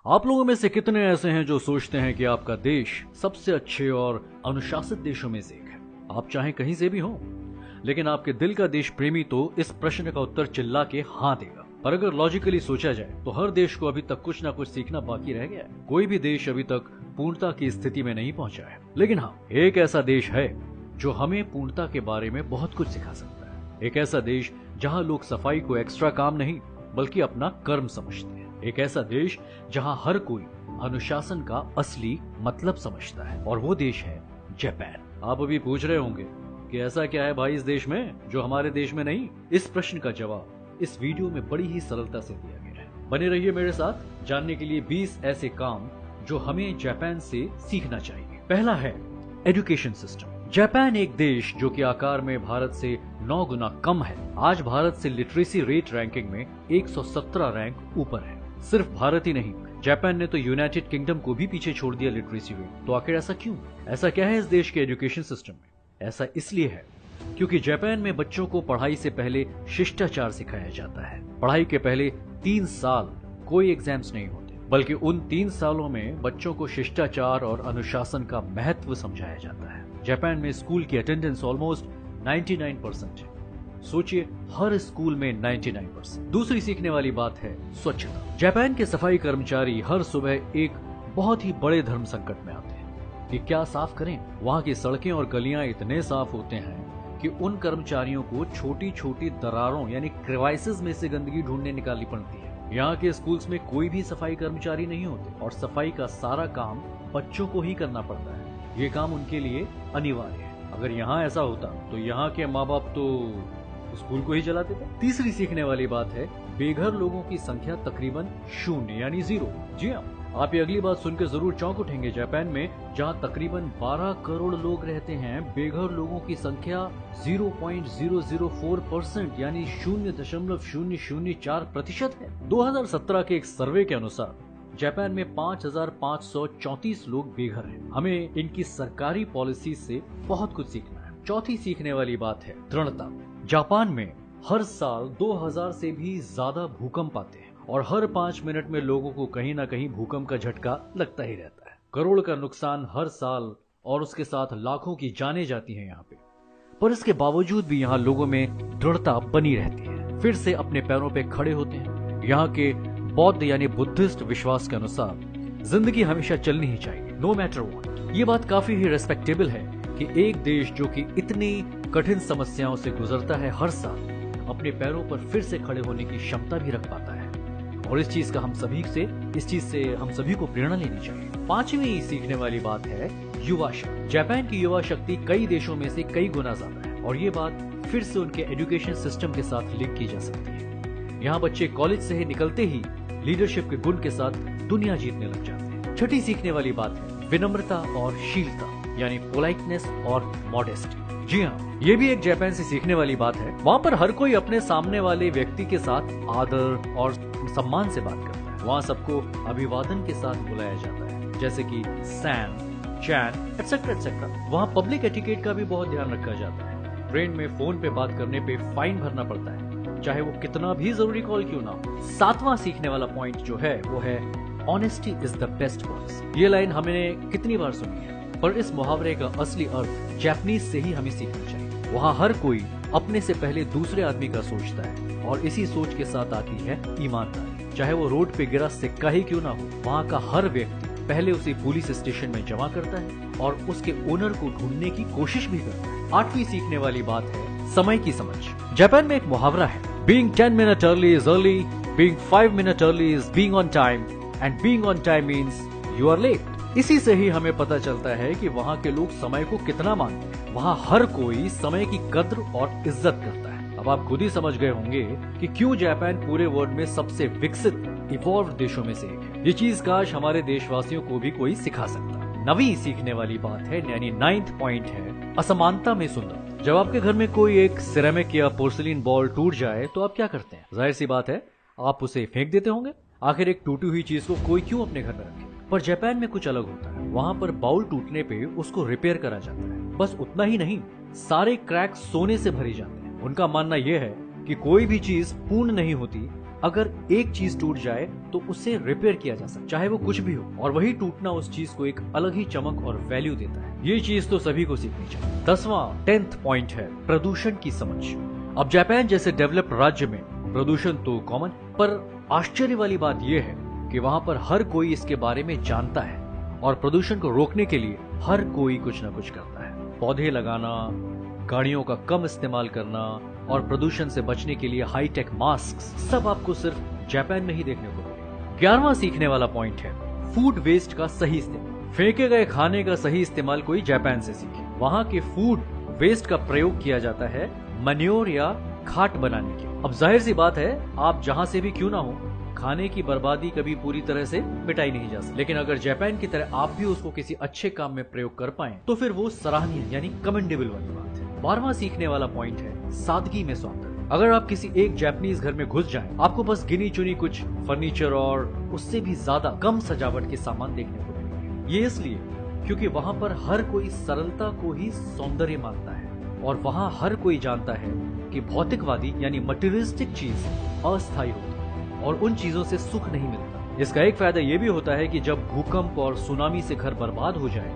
आप लोगों में से कितने ऐसे हैं जो सोचते हैं कि आपका देश सबसे अच्छे और अनुशासित देशों में से एक है? आप चाहे कहीं से भी हो, लेकिन आपके दिल का देश प्रेमी तो इस प्रश्न का उत्तर चिल्ला के हाँ देगा। पर अगर लॉजिकली सोचा जाए तो हर देश को अभी तक कुछ ना कुछ सीखना बाकी रह गया है। कोई भी देश अभी तक पूर्णता की स्थिति में नहीं पहुंचा है, लेकिन हाँ, एक ऐसा देश है जो हमें पूर्णता के बारे में बहुत कुछ सिखा सकता है। एक ऐसा देश जहाँ लोग सफाई को एक्स्ट्रा काम नहीं बल्कि अपना कर्म समझते हैं। एक ऐसा देश जहाँ हर कोई अनुशासन का असली मतलब समझता है, और वो देश है जापान। आप अभी पूछ रहे होंगे कि ऐसा क्या है भाई इस देश में जो हमारे देश में नहीं? इस प्रश्न का जवाब इस वीडियो में बड़ी ही सरलता से दिया गया है। बने रहिए मेरे साथ जानने के लिए 20 ऐसे काम जो हमें जापान से सीखना चाहिए। पहला है एजुकेशन सिस्टम। जापान एक देश जो कि आकार में भारत से 9 गुना कम है, आज भारत से लिटरेसी रेट रैंकिंग में 117 रैंक ऊपर है। सिर्फ भारत ही नहीं, जापान ने तो यूनाइटेड किंगडम को भी पीछे छोड़ दिया लिटरेसी रेट। तो आखिर ऐसा क्यों? ऐसा क्या है इस देश के एजुकेशन सिस्टम में? ऐसा इसलिए है क्योंकि जापान में बच्चों को पढ़ाई से पहले शिष्टाचार सिखाया जाता है। पढ़ाई के पहले 3 साल कोई एग्जाम्स नहीं होते, बल्कि उन 3 सालों में बच्चों को शिष्टाचार और अनुशासन का महत्व समझाया जाता है। जापान में स्कूल की अटेंडेंस ऑलमोस्ट 99% है। सोचिए, हर स्कूल में 99%। दूसरी सीखने वाली बात है स्वच्छता। जापान के सफाई कर्मचारी हर सुबह एक बहुत ही बड़े धर्म संकट में आते हैं कि क्या साफ करें। वहाँ की सड़कें और गलियां इतने साफ होते हैं कि उन कर्मचारियों को छोटी छोटी दरारों यानी क्रेवाइसेस में से गंदगी ढूंढने निकालनी पड़ती है। यहाँ के स्कूल्स में कोई भी सफाई कर्मचारी नहीं होते और सफाई का सारा काम बच्चों को ही करना पड़ता है। ये काम उनके लिए अनिवार्य है। अगर यहाँ ऐसा होता तो यहाँ के माँ बाप तो स्कूल को ही चलाते थे। तीसरी सीखने वाली बात है बेघर लोगों की संख्या तकरीबन 0 यानी 0। जी हाँ, आप ये अगली बात सुनकर जरूर चौंक उठेंगे। जापान में जहाँ तकरीबन 12 करोड़ लोग रहते हैं, बेघर लोगों की संख्या 0.004% यानी 0.004% है। 2017 के एक सर्वे के अनुसार जापान में 5,534 लोग बेघर हैं। हमें इनकी सरकारी पॉलिसी से बहुत कुछ सीखना है। चौथी सीखने वाली बात है दृढ़ता। जापान में हर साल 2000 से भी ज्यादा भूकंप आते हैं और हर 5 मिनट में लोगों को कहीं ना कहीं भूकंप का झटका लगता ही रहता है। करोड़ का नुकसान हर साल और उसके साथ लाखों की जानें जाती हैं यहाँ पे। पर इसके बावजूद भी यहाँ लोगों में दृढ़ता बनी रहती है, फिर से अपने पैरों पे खड़े होते हैं। यहाँ के बौद्ध यानी बुद्धिस्ट विश्वास के अनुसार जिंदगी हमेशा चलनी ही चाहिए, नो मैटर व्हाट। ये बात काफी ही रेस्पेक्टेबल है कि एक देश जो कि इतनी कठिन समस्याओं से गुजरता है, हर साल अपने पैरों पर फिर से खड़े होने की क्षमता भी रख पाता है। और इस चीज से हम सभी को प्रेरणा लेनी चाहिए। 5वीं सीखने वाली बात है युवा शक्ति। जापान की युवा शक्ति कई देशों में से कई गुना ज्यादा है, और ये बात फिर से उनके एजुकेशन सिस्टम के साथ लिंक की जा सकती है। यहाँ बच्चे कॉलेज से ही निकलते ही लीडरशिप के गुण के साथ दुनिया जीतने लग जाते हैं। छठी सीखने वाली बात है विनम्रता और शीलता यानी पोलाइटनेस और मॉडेस्टी। जी हाँ, ये भी एक जापान से सीखने वाली बात है। वहाँ पर हर कोई अपने सामने वाले व्यक्ति के साथ आदर और सम्मान से बात करता है। वहाँ सबको अभिवादन के साथ बुलाया जाता है, जैसे कि सैन, चैन एटसेट्रा एटसेट्रा। वहाँ पब्लिक एटिकेट का भी बहुत ध्यान रखा जाता है। ट्रेन में फोन पे बात करने पे फाइन भरना पड़ता है, चाहे वो कितना भी जरूरी कॉल क्यों ना हो। 7वां सीखने वाला पॉइंट जो है वो है honesty is the best policy. ये लाइन हमने कितनी बार सुनी है, पर इस मुहावरे का असली अर्थ जापानीज से ही हमें सीखना चाहिए। वहाँ हर कोई अपने से पहले दूसरे आदमी का सोचता है, और इसी सोच के साथ आती है ईमानदारी। चाहे वो रोड पे गिरा सिक्का ही क्यों ना हो, वहाँ का हर व्यक्ति पहले उसे पुलिस स्टेशन में जमा करता है और उसके ओनर को ढूंढने की कोशिश भी करता है। 8वीं सीखने वाली बात है समय की समझ। जापान में एक मुहावरा है, being 10 minute early is early, being 5 minute early is being on time, and being on time means you are late. इसी से ही हमें पता चलता है कि वहाँ के लोग समय को कितना मानते हैं। वहाँ हर कोई समय की कद्र और इज्जत करता है। अब आप खुद ही समझ गए होंगे कि क्यों जापान पूरे वर्ल्ड में सबसे विकसित इवॉल्व देशों में से एक है। ये चीज काश हमारे देशवासियों को भी कोई सिखा सकता। 9वीं सीखने वाली बात है यानी 9th पॉइंट है असमानता में सुंदर। जब आपके घर में कोई एक सिरेमिक या पोर्सिलिन बॉल टूट जाए तो आप क्या करते हैं? जाहिर सी बात है आप उसे फेंक देते होंगे। आखिर एक टूटी हुई चीज को कोई क्यों अपने घर में रखे? पर जापान में कुछ अलग होता है। वहाँ पर बाउल टूटने पे उसको रिपेयर करा जाता है। बस उतना ही नहीं, सारे क्रैक सोने से भरे जाते हैं। उनका मानना यह है कि कोई भी चीज पूर्ण नहीं होती अगर एक चीज टूट जाए तो उसे रिपेयर किया जा सकता, चाहे वो कुछ भी हो, और वही टूटना उस चीज को एक अलग ही चमक और वैल्यू देता है। ये चीज तो सभी को सीखनी चाहिए। 10वां 10th पॉइंट है प्रदूषण की समझ। अब जापान जैसे डेवलप्ड राज्य में प्रदूषण तो कॉमन, पर आश्चर्य वाली बात यह है कि वहाँ पर हर कोई इसके बारे में जानता है और प्रदूषण को रोकने के लिए हर कोई कुछ न कुछ करता है। पौधे लगाना, गाड़ियों का कम इस्तेमाल करना और प्रदूषण से बचने के लिए हाईटेक मास्क, सब आपको सिर्फ जापान में ही देखने को मिलेगा। 11वां सीखने वाला पॉइंट है फूड वेस्ट का सही इस्तेमाल। फेंके गए खाने का सही इस्तेमाल कोई जापान से सीखे। वहाँ के फूड वेस्ट का प्रयोग किया जाता है मैन्योर या खाद बनाने के। अब जाहिर सी बात है, आप जहाँ से भी क्यों ना हो, खाने की बर्बादी कभी पूरी तरह से मिटाई नहीं जा सकती, लेकिन अगर जापान की तरह आप भी उसको किसी अच्छे काम में प्रयोग कर पाएं तो फिर वो सराहनीय यानी कमेंडेबल वाली बात है। 12वां सीखने वाला पॉइंट है सादगी में सौंदर्य। अगर आप किसी एक जापानीज घर में घुस जाएं, आपको बस गिनी चुनी कुछ फर्नीचर और उससे भी ज्यादा कम सजावट के सामान देखने को मिलेंगे। ये इसलिए क्योंकि वहाँ पर हर कोई सरलता को ही सौंदर्य मानता है और वहाँ हर कोई जानता है कि भौतिकवादी यानी मटेरियलिस्टिक चीज अस्थायी होती है और उन चीजों से सुख नहीं मिलता। इसका एक फायदा ये भी होता है कि जब भूकंप और सुनामी से घर बर्बाद हो जाए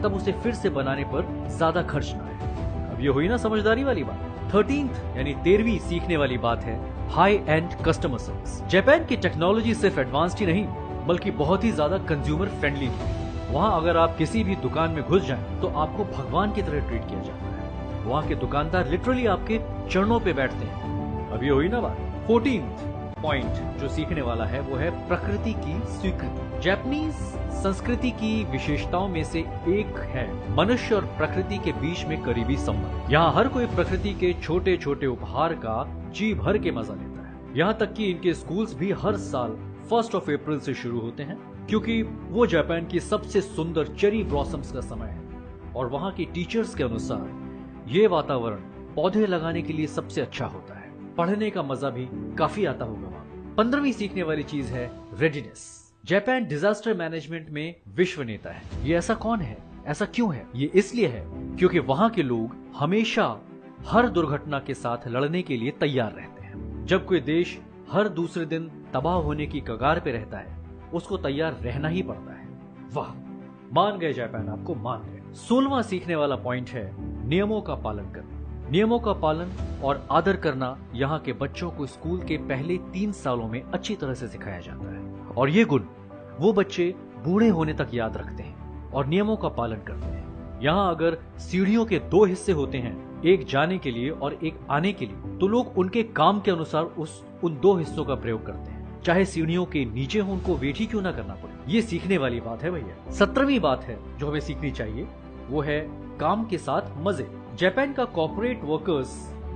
तब उसे फिर से बनाने पर ज्यादा खर्च ना आए। अब ये हुई ना समझदारी वाली बात। 13th यानी 13वीं सीखने वाली बात है high and customer service. Japan की टेक्नोलॉजी सिर्फ एडवांस्ड ही नहीं बल्कि बहुत ही ज्यादा कंज्यूमर फ्रेंडली है। वहाँ अगर आप किसी भी दुकान में घुस जाएं तो आपको भगवान की तरह ट्रीट किया जाता है। वहाँ के दुकानदार लिटरली आपके चरणों पे बैठते हैं। अब ये हुई ना बात। 14th पॉइंट जो सीखने वाला है वो है प्रकृति की स्वीकृति। जापानीज संस्कृति की विशेषताओं में से एक है मनुष्य और प्रकृति के बीच में करीबी संबंध। यहाँ हर कोई प्रकृति के छोटे छोटे उपहार का जी भर के मजा लेता है। यहाँ तक कि इनके स्कूल्स भी हर साल 1 अप्रैल से शुरू होते हैं क्योंकि वो जापान की सबसे सुंदर चेरी ब्लॉसम्स का समय है और वहाँ के टीचर्स के अनुसार ये वातावरण पौधे लगाने के लिए सबसे अच्छा होता है। पढ़ने का मजा भी काफी आता होगा वहाँ। 15वीं सीखने वाली चीज है रेडीनेस। जापान डिजास्टर मैनेजमेंट में विश्व नेता है। ये ऐसा कौन है, ऐसा क्यों है? ये इसलिए है क्योंकि वहाँ के लोग हमेशा हर दुर्घटना के साथ लड़ने के लिए तैयार रहते हैं। जब कोई देश हर दूसरे दिन तबाह होने की कगार पे रहता है उसको तैयार रहना ही पड़ता है। वाह, मान गए जापान, आपको मान गए। 16वां सीखने वाला पॉइंट है नियमों का पालन करना। नियमों का पालन और आदर करना यहाँ के बच्चों को स्कूल के पहले 3 सालों में अच्छी तरह से सिखाया जाता है और ये गुण वो बच्चे बूढ़े होने तक याद रखते हैं और नियमों का पालन करते हैं। यहाँ अगर सीढ़ियों के 2 हिस्से होते हैं, एक जाने के लिए और एक आने के लिए, तो लोग उनके काम के अनुसार उन 2 हिस्सों का प्रयोग करते हैं, चाहे सीढ़ियों के नीचे हो उनको वेट ही क्यों ना करना पड़े। ये सीखने वाली बात है भैया। 17वीं बात है जो हमें सीखनी चाहिए वो है काम के साथ मजे। जापान का कॉर्पोरेट वर्कर्स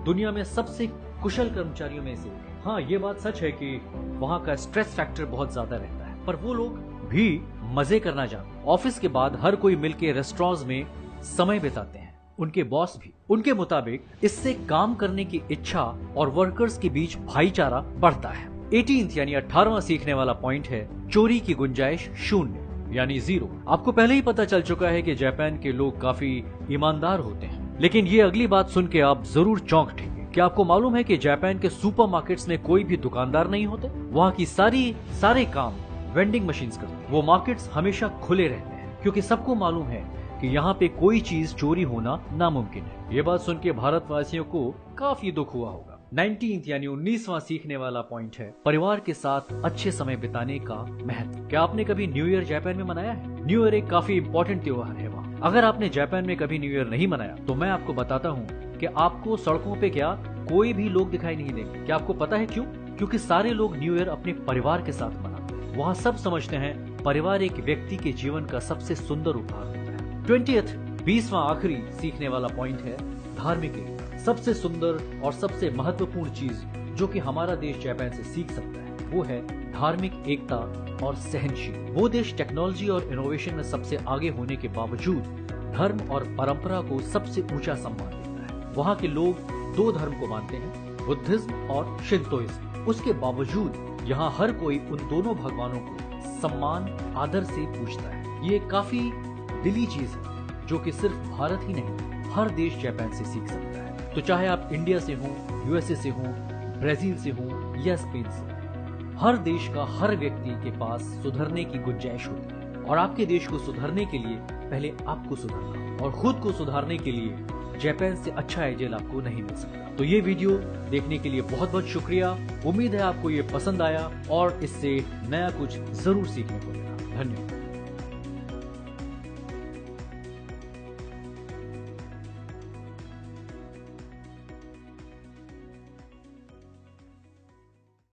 दुनिया में सबसे कुशल कर्मचारियों में से। हाँ, ये बात सच है कि वहाँ का स्ट्रेस फैक्टर बहुत ज्यादा रहता है, पर वो लोग भी मजे करना जानते। ऑफिस के बाद हर कोई मिलके रेस्टोरेंट्स में समय बिताते हैं, उनके बॉस भी। उनके मुताबिक इससे काम करने की इच्छा और वर्कर्स के बीच भाईचारा बढ़ता है। 18th यानी 18वां सीखने वाला पॉइंट है चोरी की गुंजाइश शून्य यानी 0। आपको पहले ही पता चल चुका है कि जापान के लोग काफी ईमानदार होते हैं, लेकिन ये अगली बात सुन के आप जरूर चौंक उठेंगे। क्या आपको मालूम है कि जापान के सुपरमार्केट्स में कोई भी दुकानदार नहीं होते? वहाँ की सारे काम वेंडिंग मशीन्स करते हैं। वो मार्केट्स हमेशा खुले रहते हैं क्योंकि सबको मालूम है कि यहाँ पे कोई चीज चोरी होना नामुमकिन है। ये बात सुन के भारतवासियों को काफी दुख हुआ होगा। 19th यानी 19वां सीखने वाला पॉइंट है परिवार के साथ अच्छे समय बिताने का महत्व। क्या आपने कभी न्यू ईयर जापान में मनाया है? न्यू ईयर एक काफी इंपॉर्टेंट त्योहार है वहाँ। अगर आपने जापान में कभी न्यू ईयर नहीं मनाया तो मैं आपको बताता हूँ कि आपको सड़कों पे क्या कोई भी लोग दिखाई नहीं देंगे। क्या आपको पता है क्यों? क्योंकि सारे लोग न्यू ईयर अपने परिवार के साथ मनाते हैं। वहाँ सब समझते हैं परिवार एक व्यक्ति के जीवन का सबसे सुंदर उपहार होता है। 20th 20वां आखिरी सीखने वाला पॉइंट है धार्मिक एकता। सबसे सुंदर और सबसे महत्वपूर्ण चीज जो कि हमारा देश जापान से सीख सकता है वो है धार्मिक एकता और सहनशील। वो देश टेक्नोलॉजी और इनोवेशन में सबसे आगे होने के बावजूद धर्म और परंपरा को सबसे ऊंचा सम्मान देता है। वहाँ के लोग 2 धर्म को मानते हैं, बुद्धिज्म और शिंतोइज्म। उसके बावजूद यहाँ हर कोई उन दोनों भगवानों को सम्मान आदर से पूजता है। ये काफी दिली चीज है जो कि सिर्फ भारत ही नहीं हर देश जापान से सीख सकता है। तो चाहे आप इंडिया से हो, यूएसए से हो, ब्राजील से हो या स्पेन से, हर देश का हर व्यक्ति के पास सुधरने की गुंजाइश होती है और आपके देश को सुधरने के लिए पहले आपको सुधरना और खुद को सुधारने के लिए जापान से अच्छा एजेंट आपको नहीं मिल सकता। तो ये वीडियो देखने के लिए बहुत बहुत शुक्रिया। उम्मीद है आपको ये पसंद आया और इससे नया कुछ जरूर सीखने को मिला। धन्यवाद।